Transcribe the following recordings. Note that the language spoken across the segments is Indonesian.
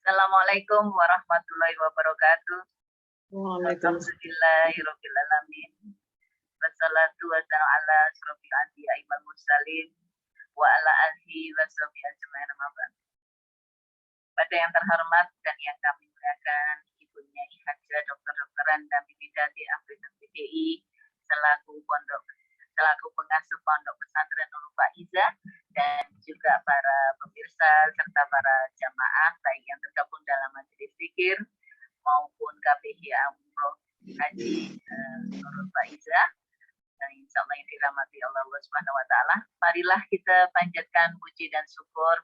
Assalamualaikum warahmatullahi wabarakatuh. Waalaikumsalam. Alhamdulillahirabbil alamin. Wassalatu wassalamu ala asyrofil anbiya'i wal mursalin wa ala alihi washabihi ajmain amma ba'd. Pada yang terhormat dan yang kami muliakan Ibu Nyai Hajah Dr. Anda Bidati Afrika PDI selaku pengasuh Pondok Pesantren Nurul Faizah dan juga para pemirsa serta para jamaah baik yang tergabung dalam majelis zikir maupun KPH Umroh Haji Nurul Faizah. Insya Allah yang dirahmati Allah Subhanahu wa Ta'ala. Marilah kita panjatkan puji dan syukur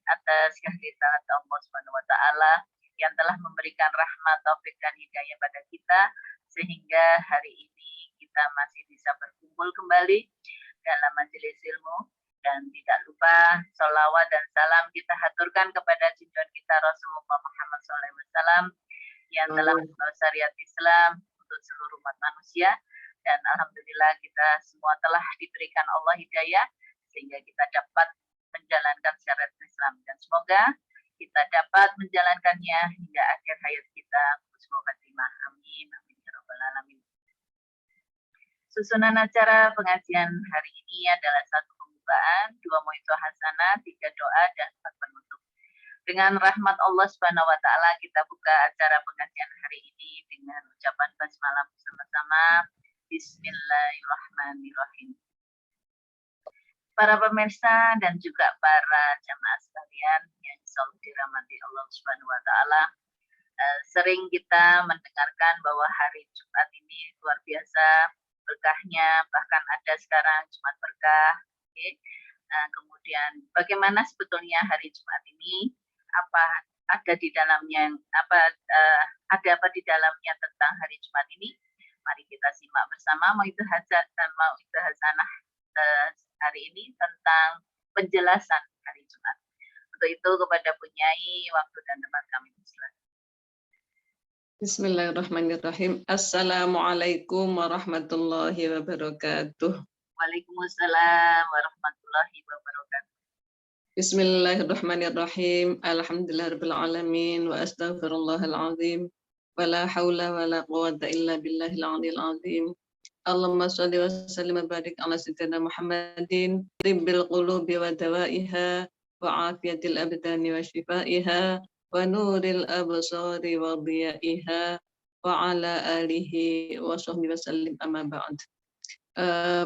atas kehadirat Allah Subhanahu wa Ta'ala yang telah memberikan rahmat, taufik dan hidayah pada kita sehingga hari ini kita masih bisa berkumpul kembali dalam majelis ilmu. Dan tidak lupa sholawat dan salam kita haturkan kepada junjungan kita Rasulullah Muhammad SAW yang telah membawa syariat Islam untuk seluruh umat manusia. Dan alhamdulillah kita semua telah diberikan Allah hidayah sehingga kita dapat menjalankan syariat Islam. Dan semoga kita dapat menjalankannya hingga akhir hayat kita. Semoga khatimah. Amin. Amin. Ya Rabbal Alamin. Susunan acara pengajian hari ini adalah 1 pembukaan, 2 mo'idhah hasanah, 3 doa, dan 4 penutup. Dengan rahmat Allah Subhanahu wa Ta'ala kita buka acara pengajian hari ini dengan ucapan basmalah bersama-sama. Bismillahirrahmanirrahim. Para pemirsa dan juga para jamaah sekalian yang selalu dirahmati Allah Subhanahu wa Ta'ala, sering kita mendengarkan bahwa hari Jumat ini luar biasa berkahnya, bahkan ada sekarang Jumat berkah. Okay. Kemudian bagaimana sebetulnya hari Jumat ini? Apa ada di dalamnya? Ada apa di dalamnya tentang hari Jumat ini? Mari kita simak bersama mo'idhah hasanah hari ini tentang penjelasan hari Jumat. Untuk itu kepada Bunyai waktu dan tempat kami persilakan. Bismillahirrahmanirrahim. Assalamualaikum warahmatullahi wabarakatuh. Waalaikumsalam warahmatullahi wabarakatuh. Bismillahirrahmanirrahim. Alhamdulillahirabbil alamin wa astaghfirullahal azim. Wala haula wala quwwata illa billahil aliyil azim. Allahumma shalli wa sallim wa barik ala sayyidina Muhammadin tibbil qulubi wa dawaiha wa afiyatil abdani wa shifaiha wa nuril absari wa dhiyaiha wa ala alihi wa sahbihi wa sallim amma ba'd.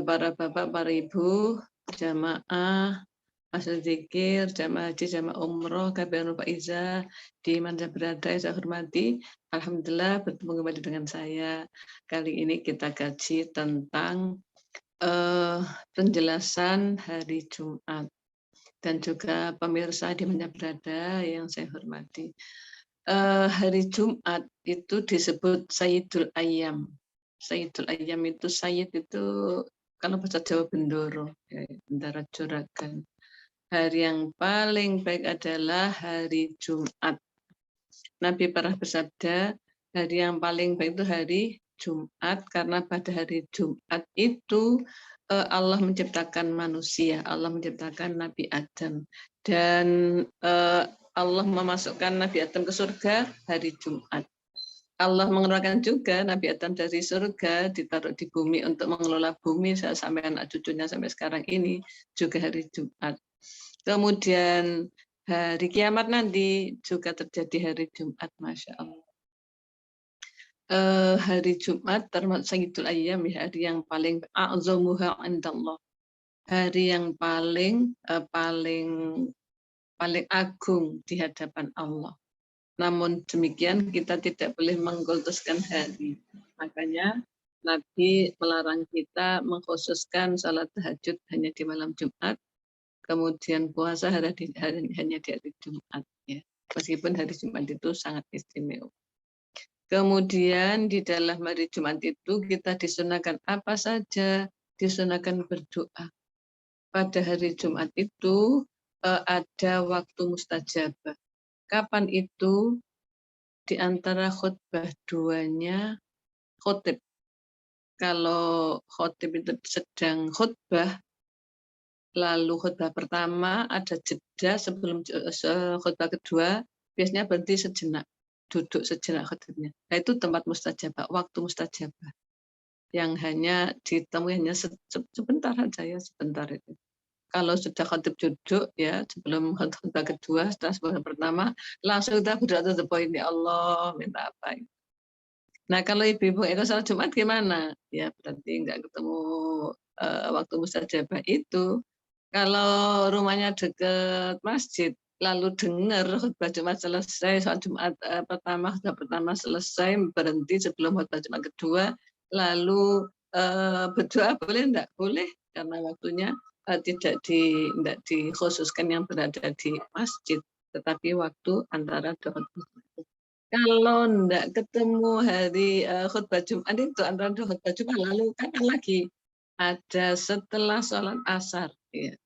Para bapak, para ibu, jamaah asal zikir, jamaah haji, jamaah umroh, KPH Nurul Faizah, di mana berada saya hormati. Alhamdulillah bertemu kembali dengan saya. Kali ini kita kaji tentang penjelasan hari Jumat. Dan juga pemirsa di mana berada yang saya hormati. Hari Jumat itu disebut Sayyidul Ayyam. Sayyidul Ayyam itu Sayyid itu kalau bahasa Jawa bendoro, ya, bendara juragan. Hari yang paling baik adalah hari Jumat. Nabi pernah bersabda, hari yang paling baik itu hari Jumat karena pada hari Jumat itu Allah menciptakan manusia, Allah menciptakan Nabi Adam dan Allah memasukkan Nabi Adam ke surga hari Jumat. Allah mengeluarkan juga Nabi Adam dari surga, ditaruh di bumi untuk mengelola bumi sampai anak cucunya sampai sekarang ini juga hari Jumat. Kemudian hari kiamat nanti juga terjadi hari Jumat, Masya Allah. Hari Jumat termasuk Sayyidul Ayyam, hari yang paling a'zamuha indallah, hari yang paling agung di hadapan Allah. Namun demikian kita tidak boleh mengkultuskan hari. Makanya Nabi melarang kita mengkhususkan salat tahajud hanya di malam Jumat, kemudian puasa hanya di hari Jumat. Ya. Meskipun hari Jumat itu sangat istimewa. Kemudian di dalam hari Jumat itu kita disunahkan apa saja, disunahkan berdoa. Pada hari Jumat itu ada waktu mustajabah. Kapan itu? Di antara khutbah duanya khotib. Kalau khotib itu sedang khutbah, lalu khutbah pertama ada jeda sebelum khutbah kedua, biasanya berhenti sejenak, duduk sejenak khotibnya. Nah, itu tempat mustajabah, waktu mustajabah yang hanya ditemui hanya sebentar saja ya, sebentar itu. Kalau sudah khotib duduk ya sebelum khutbah kedua, setelah khutbah pertama langsung kita berdoa to the point, ya Allah minta apa. Nah kalau ibu-ibu itu salat Jumat gimana? Ya berarti nggak ketemu waktu mustajabah itu. Kalau rumahnya dekat masjid, lalu dengar khutbah Jumat selesai, sholat Jumat khutbah pertama selesai, berhenti sebelum khutbah Jumat kedua, lalu berdoa boleh enggak? Boleh, karena waktunya tidak dikhususkan yang berada di masjid, tetapi waktu antara dua khutbah. Kalau enggak ketemu hari khutbah Jumat itu antara dua khutbah Jumat, lalu kapan lagi? Ada setelah sholat asar. Ya.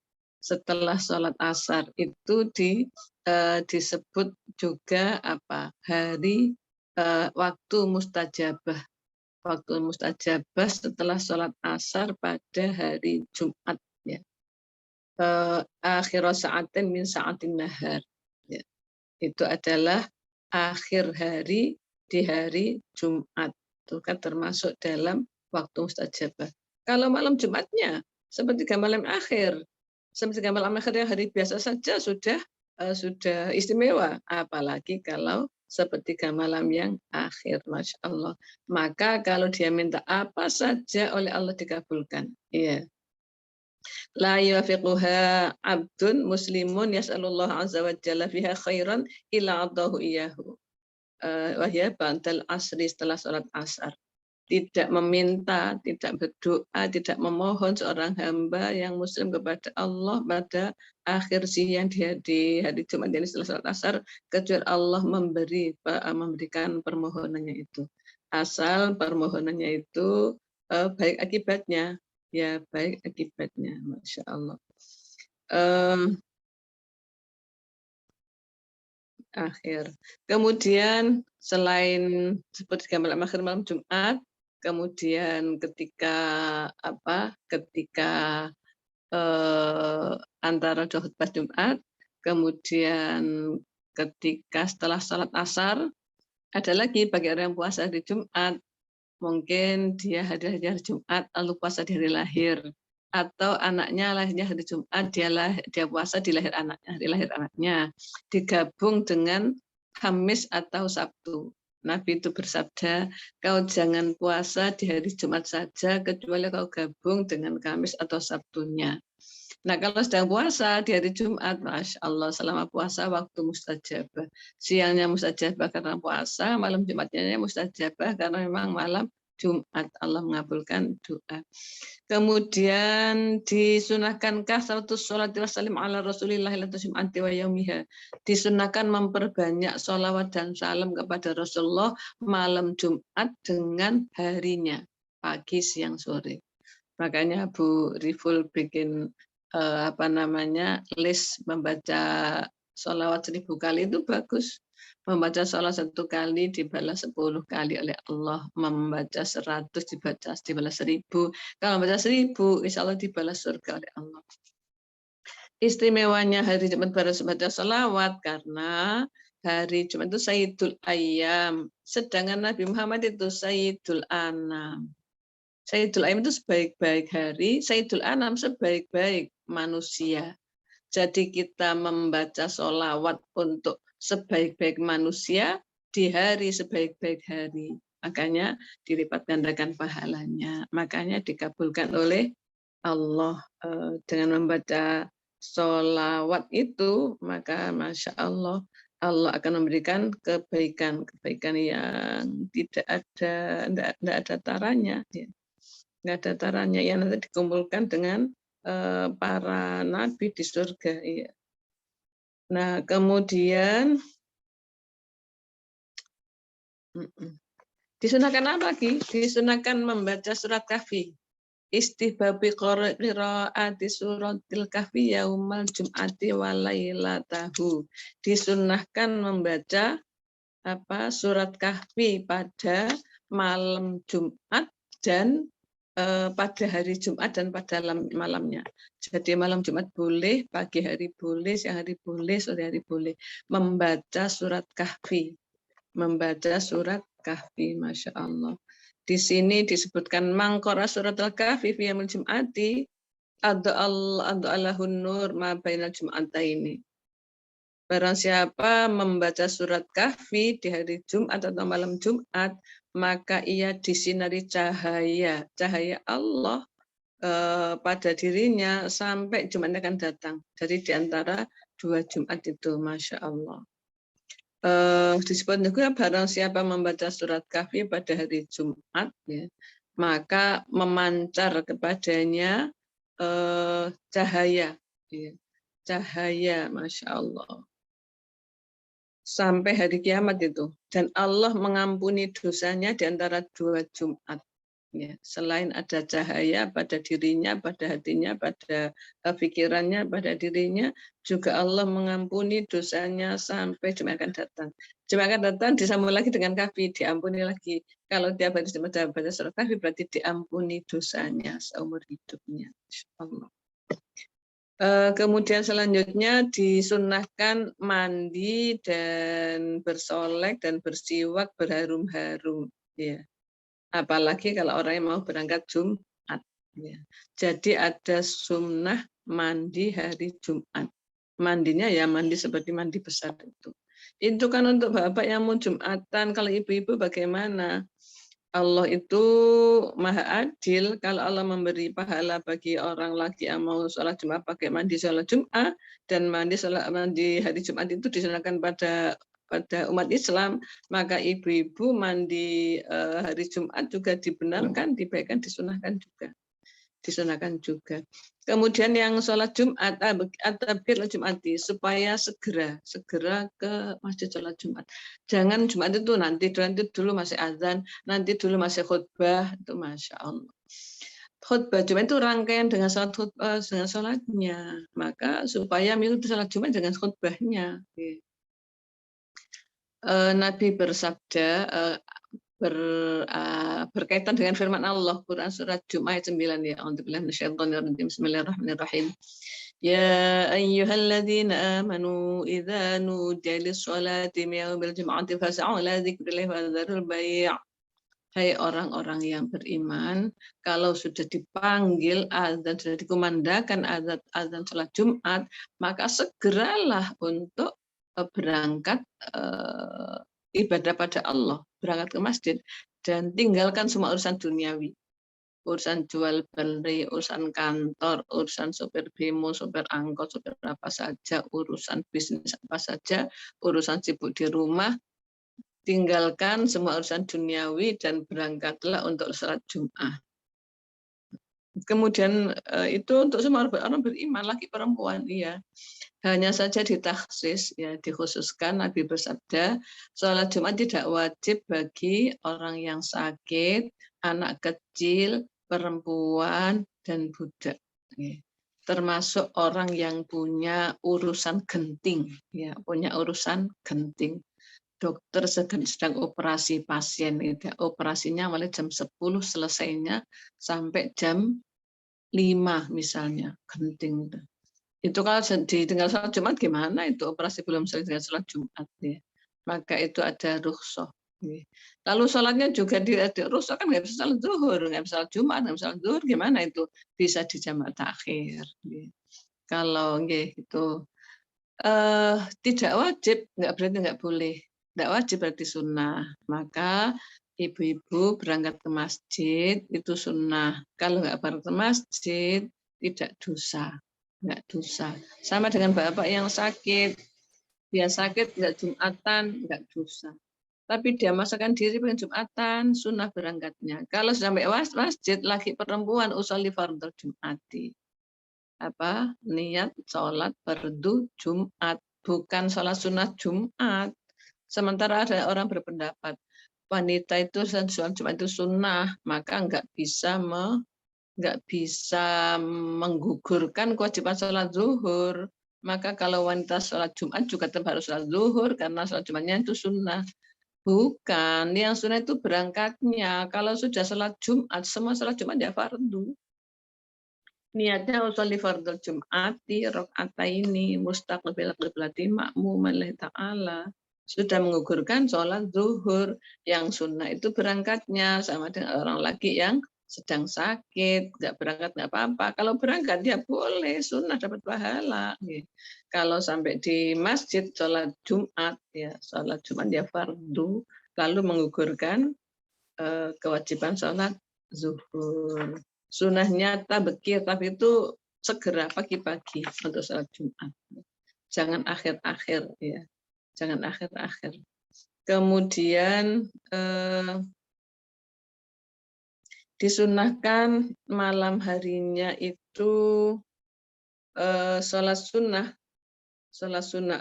Setelah sholat asar itu disebut juga apa? Hari waktu mustajabah. Waktu mustajabah setelah sholat asar pada hari Jumat. Ya. Akhir sa'atin min sa'atin nahar. Ya. Itu adalah akhir hari di hari Jumat. Itu kan termasuk dalam waktu mustajabah. Kalau malam Jumatnya sepertiga malam akhir. Sepertiga malam akhir hari biasa saja sudah istimewa. Apalagi kalau sepertiga malam yang akhir, Masya Allah. Maka kalau dia minta apa saja oleh Allah dikabulkan. Iya. La yafiquha abdun muslimun yas'alullah azza wa jalla fiha khairan illa adahu iyahu. Wahya ba'dal asri, setelah sholat asar. Tidak meminta, tidak berdoa, tidak memohon seorang hamba yang muslim kepada Allah pada akhir siang di hari Jumat, jadi setelah sholat asar, kecuali Allah memberikan permohonannya itu. Asal permohonannya itu baik akibatnya. Ya, baik akibatnya, Masya Allah. Akhir. Kemudian selain seperti malam akhir malam Jumat, kemudian ketika antara dua khutbah Jumat, kemudian ketika setelah sholat asar, ada lagi bagi orang yang puasa di Jumat, mungkin dia hadir di hari Jumat lalu puasa di hari lahir, atau anaknya lahirnya hari Jumat, dia puasa di lahir anaknya, hari lahir anaknya, digabung dengan Kamis atau Sabtu. Nabi itu bersabda, kau jangan puasa di hari Jumat saja kecuali kau gabung dengan Kamis atau Sabtunya. Nah kalau sedang puasa di hari Jumat, Masya Allah, selama puasa waktu mustajabah. Siangnya mustajabah karena puasa, malam Jumatnya mustajabah karena memang malam Jumat Allah mengabulkan doa. Kemudian disunahkankah salatus sholati wassalim ala rasulillah anti wa yaumiha. Disunahkan memperbanyak sholawat dan salam kepada Rasulullah malam Jumat dengan harinya, pagi, siang, sore. Makanya Bu Riful bikin list membaca sholawat 1000 kali itu bagus. Membaca sholawat 1 kali dibalas 10 kali oleh Allah. Membaca 100 dibalas 1000. Kalau membaca 1000 insya Allah dibalas surga oleh Allah. Istimewanya hari Jumat baru membaca sholawat karena hari Jumat itu Sayyidul Ayyam. Sedangkan Nabi Muhammad itu Sayyidul Anam. Sayyidul Ayyam itu sebaik-baik hari, Sayyidul Anam sebaik-baik manusia. Jadi kita membaca sholawat untuk sebaik-baik manusia di hari sebaik-baik hari. Makanya dilipat gandakan pahalanya. Makanya dikabulkan oleh Allah dengan membaca sholawat itu, maka Masya Allah, Allah akan memberikan kebaikan yang tidak ada taranya. Nggak ada taranya yang nanti dikumpulkan dengan para nabi di surga. Iya. Nah, kemudian disunahkan apa lagi? Disunahkan membaca surat Kahfi. Istihbabi qiraati suratil Kahfi yaumal jum'ati wa lailatahu. Disunahkan membaca surat Kahfi pada malam Jumat dan pada hari Jumat dan pada malamnya. Jadi malam Jumat boleh, pagi hari boleh, siang hari boleh, sore hari boleh. Membaca surat Kahfi. Membaca surat Kahfi, Masya Allah. Di sini disebutkan mangkora surat Al-Kahfi fi yaumil Jum'ati ad'allahun nur ma bainal Jum'ataini. Barang siapa membaca surat Kahfi di hari Jumat atau malam Jumat, maka ia disinari cahaya Allah pada dirinya sampai Jumat akan datang. Jadi di antara 2 Jumat itu, Masya Allah. Disebut juga barang siapa membaca surat Kahfi pada hari Jumat, ya, maka memancar kepadanya cahaya, ya, cahaya, Masya Allah. Sampai hari kiamat itu, dan Allah mengampuni dosanya di antara 2 Jumat. Ya, selain ada cahaya pada dirinya, pada hatinya, pada pikirannya, pada dirinya, juga Allah mengampuni dosanya sampai Jumat akan datang. Jumat akan datang disambung lagi dengan Kahfi, diampuni lagi. Kalau tiap hari baca surat Kahfi berarti diampuni dosanya seumur hidupnya. Insyaallah. Kemudian selanjutnya disunahkan mandi dan bersolek dan bersiwak berharum-harum, ya. Apalagi kalau orang yang mau berangkat Jumat, ya. Jadi ada sunnah mandi hari Jumat. Mandinya ya mandi seperti mandi besar itu. Itu kan untuk bapak yang mau Jumatan. Kalau ibu-ibu bagaimana? Allah itu maha adil. Kalau Allah memberi pahala bagi orang laki yang mau sholat Jumat pakai mandi sholat Jumat, dan mandi hari Jumat itu disunahkan pada umat Islam, maka ibu-ibu mandi hari Jumat juga dibenarkan, dibaikkan, disunahkan juga. Kemudian yang sholat Jumat, at-tabir Jumati, supaya segera ke masjid sholat Jumat. Jangan Jumat itu nanti dulu masih azan, nanti dulu masih khutbah, itu Masya Allah. Khutbah Jumat itu rangkaian dengan sholatnya. Maka supaya mengikuti sholat Jumat dengan khutbahnya. Nabi bersabda, berkaitan dengan firman Allah, Quran surat Jumat ayat 9, ya. Bismillahirrahmanirrahim. Ya ayyuhalladzina amanu idza nudiya lis-sholati min yaumil jum'ati fas'au ila dzikrillahi wa dzarul bai'. Hai orang-orang yang beriman, kalau sudah dipanggil azan, sudah dikumandangkan azan sholat Jumat, maka segeralah untuk berangkat ibadah pada Allah, berangkat ke masjid, dan tinggalkan semua urusan duniawi, urusan jual beli, urusan kantor, urusan sopir bemo, sopir angkot, sopir apa saja, urusan bisnis apa saja, urusan sibuk di rumah, tinggalkan semua urusan duniawi dan berangkatlah untuk sholat Jumat. Kemudian itu untuk semua orang beriman, laki perempuan, iya. Hanya saja ditaksis, ya, dikhususkan Nabi bersabda, sholat Jumat tidak wajib bagi orang yang sakit, anak kecil, perempuan, dan budak. Termasuk orang yang punya urusan genting, ya, punya urusan genting. Dokter sedang operasi pasien, itu operasinya mulai jam 10 selesainya sampai jam 5 misalnya, genting. Itu kalau tinggal sholat Jumat gimana itu, operasi belum selesai dengan sholat Jumat, ya. Maka itu ada rukhsah. Lalu sholatnya juga di rukhsah, kan nggak bisa sholat zuhur, nggak bisa sholat Jumat, nggak bisa sholat zuhur, gimana itu bisa dijamak takhir. Kalau itu tidak wajib, nggak berarti nggak boleh, nggak wajib berarti sunnah. Maka ibu-ibu berangkat ke masjid itu sunnah. Kalau nggak berangkat ke masjid tidak dosa. Nggak dosa. Sama dengan bapak yang sakit, dia sakit nggak Jumatan, nggak dosa. Tapi dia masakan diri pengen Jumatan, sunnah berangkatnya. Kalau sampai masjid, laki perempuan usolli fardhu Jumati. Niat sholat fardu Jumat, bukan sholat sunat Jumat. Sementara ada orang berpendapat wanita itu sholat Jumat itu sunnah, maka nggak bisa menggugurkan kewajiban sholat zuhur. Maka kalau wanita sholat Jumat juga tetap harus sholat zuhur karena sholat Jumatnya itu sunnah. Bukan, yang sunnah itu berangkatnya. Kalau sudah sholat Jumat, semua sholat Jumat ya fardu. Niatnya usolli fardhu Jum'ati rakaataini mustaqbil qiblati ma'muman lillahi ta'ala. Sudah menggugurkan sholat zuhur. Yang sunnah itu berangkatnya sama dengan orang lagi yang sedang sakit, nggak berangkat nggak apa-apa. Kalau berangkat dia boleh, sunnah dapat pahala. Kalau sampai di masjid sholat Jumat, ya sholat Jumat ya fardu, lalu menggugurkan kewajiban sholat zuhur. Sunnahnya tabekir, tapi itu segera pagi-pagi untuk sholat Jumat. Jangan akhir-akhir, ya. Jangan akhir-akhir. Kemudian disunahkan malam harinya itu sholat sunnah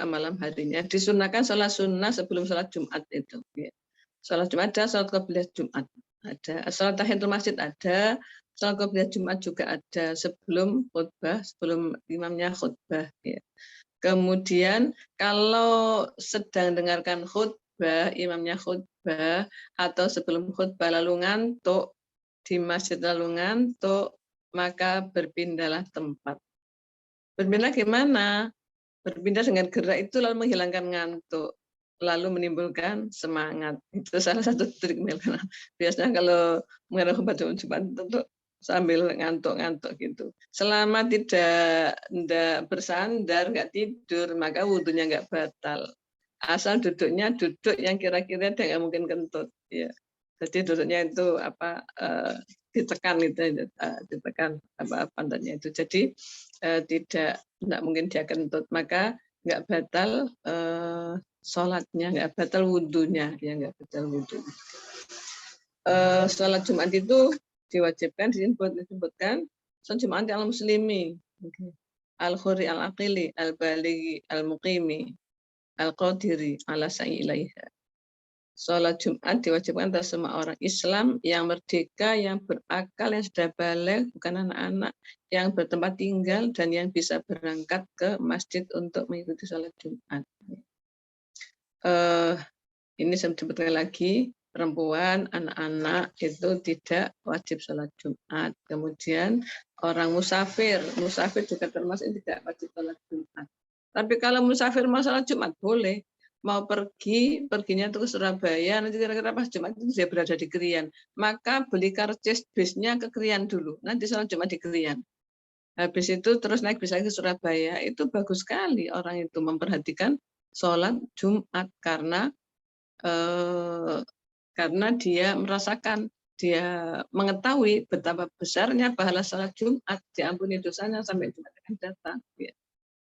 malam harinya. Disunahkan sholat sunnah sebelum sholat Jumat itu. Ya. Sholat Jumat ada, sholat qabliyah Jumat ada, sholat tahiyatul masjid ada, sholat qabliyah Jumat juga ada sebelum khutbah, sebelum imamnya khutbah. Ya. Kemudian kalau sedang dengarkan khutbah, imamnya khutbah, atau sebelum khutbah lalu ngantuk, di masjid lalu ngantuk, maka berpindahlah tempat. Berpindah gimana? Berpindah dengan gerak itu lalu menghilangkan ngantuk, lalu menimbulkan semangat. Itu salah satu trik Melana. Biasanya kalau mengenai khutbah Jumat itu sambil ngantuk-ngantuk gitu. Selama tidak bersandar, nggak tidur, maka wudhunya nggak batal. Asal duduknya duduk yang kira-kira dia nggak mungkin kentut. Ya. Jadi duduknya itu ditekan itu, ditekan pantatnya itu. Jadi tidak mungkin dia kentut, maka nggak batal sholatnya, nggak batal wudhunya, ya nggak batal wudhu. Sholat Jumat itu diwajibkan disebutkan sholat Jumat al muslimi, al-khuri al-aqili al-balighi al-muqimi al-qadiri ala sa'i ilaiha. Sholat Jumat diwajibkan atas semua orang Islam yang merdeka, yang berakal, yang sudah balik, bukan anak-anak, yang bertempat tinggal, dan yang bisa berangkat ke masjid untuk mengikuti sholat Jumat. Ini saya sebutkan lagi, perempuan, anak-anak itu tidak wajib sholat Jumat. Kemudian orang musafir juga termasuk tidak wajib sholat Jumat. Tapi kalau musafir mau sholat Jumat boleh. Mau perginya itu ke Surabaya, nanti kira-kira pas Jumat itu dia berada di Krian. Maka beli karcis bisnya ke Krian dulu, nanti sholat Jumat di Krian. Habis itu terus naik bis lagi ke Surabaya, itu bagus sekali orang itu memperhatikan sholat Jumat karena dia merasakan, dia mengetahui betapa besarnya pahala sholat Jumat, diampuni dosanya sampai Jumat akan datang.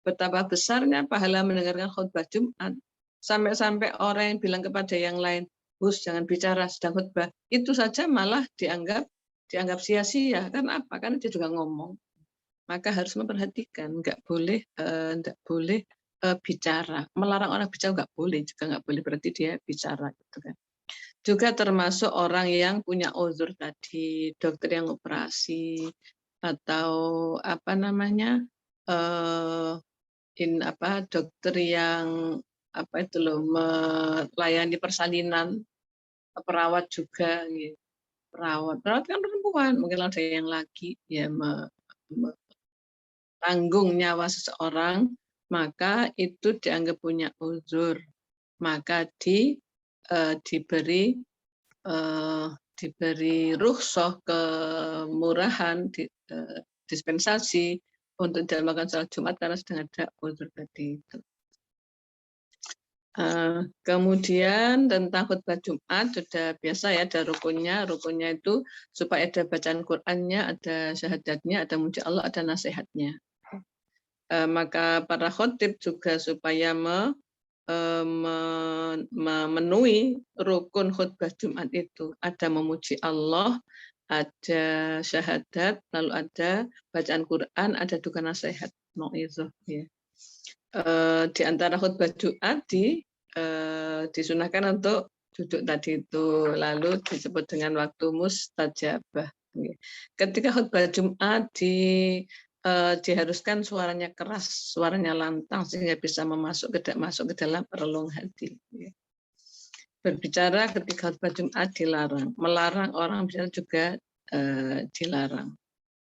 Betapa besarnya pahala mendengarkan khutbah Jumat. Sampai-sampai orang yang bilang kepada yang lain, Gus jangan bicara sedang khutbah, itu saja malah dianggap sia-sia. Karena apa? Karena dia juga ngomong. Maka harus memperhatikan, nggak boleh bicara. Melarang orang bicara nggak boleh, juga nggak boleh berarti dia bicara gitu kan. Juga termasuk orang yang punya uzur tadi, dokter yang operasi atau dokter yang melayani persalinan, perawat juga, gitu. Perawat kan perempuan, mungkin ada yang laki ya tanggung nyawa seseorang, maka itu dianggap punya uzur, maka diberi rukhsah, kemurahan, dispensasi untuk dilakukan sholat Jumat karena sedang ada uzur tadi itu. Kemudian tentang khutbah Jumat sudah biasa ya, ada rukunnya itu supaya ada bacaan Qur'annya, ada syahadatnya, ada muji Allah, ada nasihatnya. Maka para khotib juga supaya memenuhi rukun khutbah Jumat itu, ada memuji Allah, ada syahadat, lalu ada bacaan Quran, ada duka nasihat, mau'izah ya. Di antara khutbah Jumat disunahkan untuk duduk tadi itu, lalu disebut dengan waktu mustajabah. Ketika khutbah Jumat diharuskan suaranya keras, suaranya lantang sehingga bisa masuk ke dalam relung hati. Berbicara ketika khutbah Jumat dilarang, melarang orang bicara juga dilarang.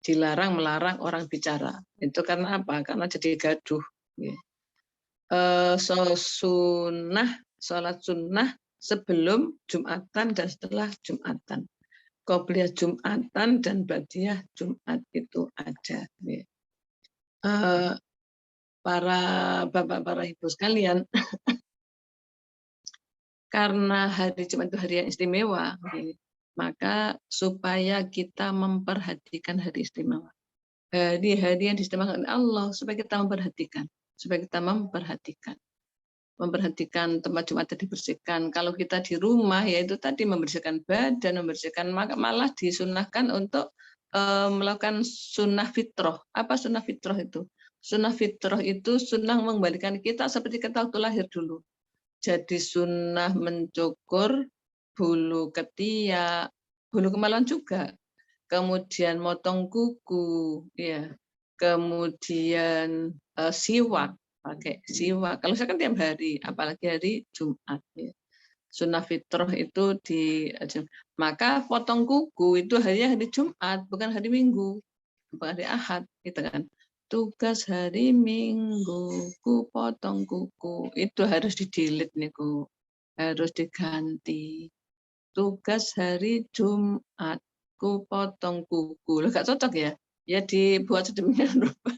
Dilarang melarang orang bicara. Itu karena apa? Karena jadi gaduh. Sholat sunnah sebelum Jumatan dan setelah Jumatan. Qobliyah Jumatan dan Ba'diyah Jumat itu ada. Para bapak, para ibu sekalian, karena hari Jumat itu hari yang istimewa, maka supaya kita memperhatikan hari istimewa. Hari yang diistimewakan Allah, supaya kita memperhatikan tempat Jumat dibersihkan. Kalau kita di rumah, yaitu tadi membersihkan badan, membersihkan, malah disunahkan untuk melakukan sunnah fitrah. Apa sunnah fitrah itu? Sunnah fitrah itu sunnah mengembalikan kita seperti kita waktu lahir dulu. Jadi sunnah mencukur bulu ketiak, bulu kemaluan juga, kemudian motong kuku, ya, kemudian siwak, pakai siwak. Kalau saya kan tiap hari, apalagi hari Jumat. Ya. Sunnah fitrah itu maka potong kuku itu hari Jumat, bukan hari Minggu, bukan hari Ahad, gitu kan. Tugas hari Minggu, ku potong kuku, itu harus di-delete niku, harus diganti. Tugas hari Jumat, ku potong kuku. Loh, gak cocok ya? Ya dibuat sedemikian rupa.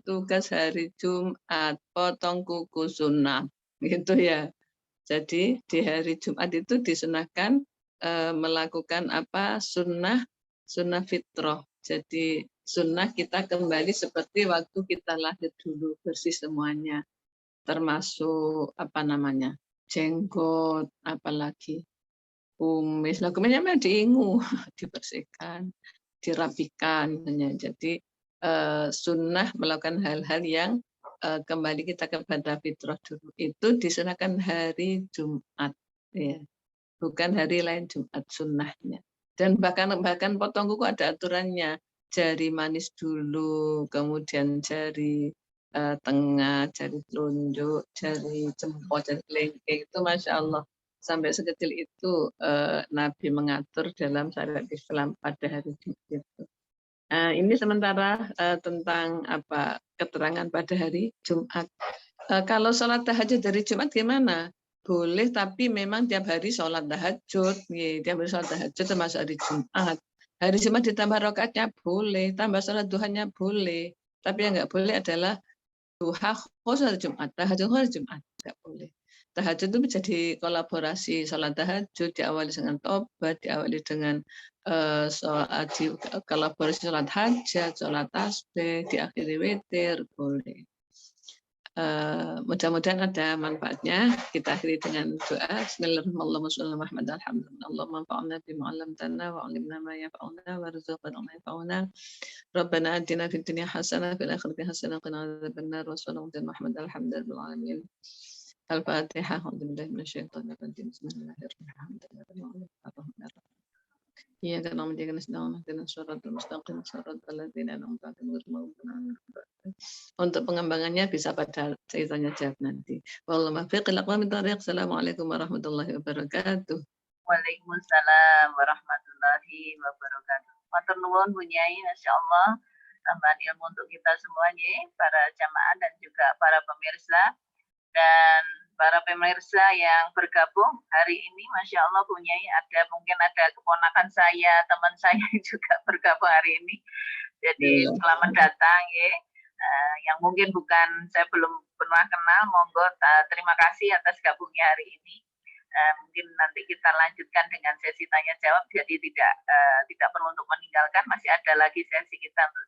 Tugas hari Jumat, potong kuku sunnah, gitu ya. Jadi di hari Jumat itu disunahkan melakukan apa? Sunnah fitrah. Jadi sunnah kita kembali seperti waktu kita lahir dulu, bersih semuanya, termasuk apa namanya, jenggot, apalagi kumis. Nah, kumisnya memang diingu, dibersihkan, dirapikan. Jadi sunnah melakukan hal-hal yang kembali kita kepada fitrah dulu. Itu disunahkan hari Jumat, ya, bukan hari lain Jumat sunnahnya. Dan bahkan potong kuku ada aturannya. Jari manis dulu, kemudian jari tengah, jari telunjuk, jari jempol, jari kelingking, itu Masya Allah. Sampai sekecil itu Nabi mengatur dalam syariat Islam pada hari Jumat itu. Ini sementara tentang apa keterangan pada hari Jumat. Kalau sholat tahajud dari Jumat gimana? Boleh, tapi memang tiap hari sholat tahajud. Tiap hari sholat tahajud termasuk hari Jumat. Hari Jumat ditambah rakaatnya boleh, tambah sholat duhanya boleh. Tapi yang nggak boleh adalah duha khusus hari Jumat, tahajud khusus hari Jumat, nggak boleh. Tahajud itu menjadi kolaborasi, sholat tahajud diawali dengan tobat, diawali dengan kolaborasi sholat hajat, sholat tasbih, diakhiri witir, boleh. Mudah-mudahan ada manfaatnya. Kita akhiri dengan doa. Bismillahirrahmanirrahim. Allahumma anfa'na bima 'allamtana wa 'allimna ma yanfa'una warzuqna ma yanfa'una. Rabbana atina fid dunya hasanah wa fil akhirati hasanah wa qina adzabannar. Wa sallallahu alaihi Muhammad alhamdulillahil alamin. Al-Fatihah. A'udzubillahi minasyaitonir rajim. Bismillahirrahmanirrahim. Iyyaka na'budu wa iyyaka nasta'in. Ihdinas siratal mustaqim. Shiratal ladzina an'amta 'alaihim. Untuk pengembangannya bisa pada ceritanya jawab nanti. Wallahu muwaffiq ila aqwamit thoriq. Assalamualaikum warahmatullahi wabarakatuh. Waalaikumsalam warahmatullahi wabarakatuh. Matur nuwun Bu Nyai, masyaallah, tambahan ilmu untuk kita semuanya, para jamaah dan juga para pemirsa. Dan para pemirsa yang bergabung hari ini, Masya Allah Bu Nyai, mungkin ada keponakan saya, teman saya juga bergabung hari ini. Jadi selamat datang ya. Yang mungkin saya belum pernah kenal, monggo terima kasih atas gabungnya hari ini. Mungkin nanti kita lanjutkan dengan sesi tanya jawab, jadi tidak perlu untuk meninggalkan, masih ada lagi sesi kita untuk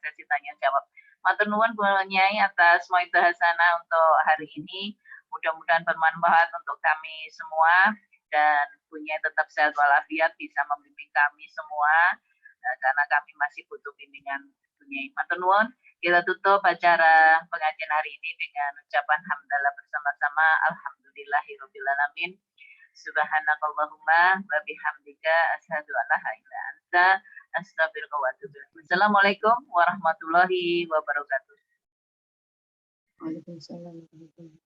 sesi tanya jawab. Matur nuwun Bu Nyai atas mauidhah hasanah untuk hari ini. Mudah-mudahan bermanfaat untuk kami semua, dan Bu Nyai tetap sehat walafiat, bisa membimbing kami semua, karena kami masih butuh bimbingan Bu Nyai. Matur nuwun. Kita tutup acara pengajian hari ini dengan ucapan hamdalah bersama-sama. Alhamdulillahirabbil alamin. Subhanakallahumma wa bihamdika asyhadu an la ilaha illa anta astaghfiruka wa atubu ilaik. Assalamualaikum warahmatullahi wabarakatuh. Waalaikumsalam warahmatullahi wabarakatuh.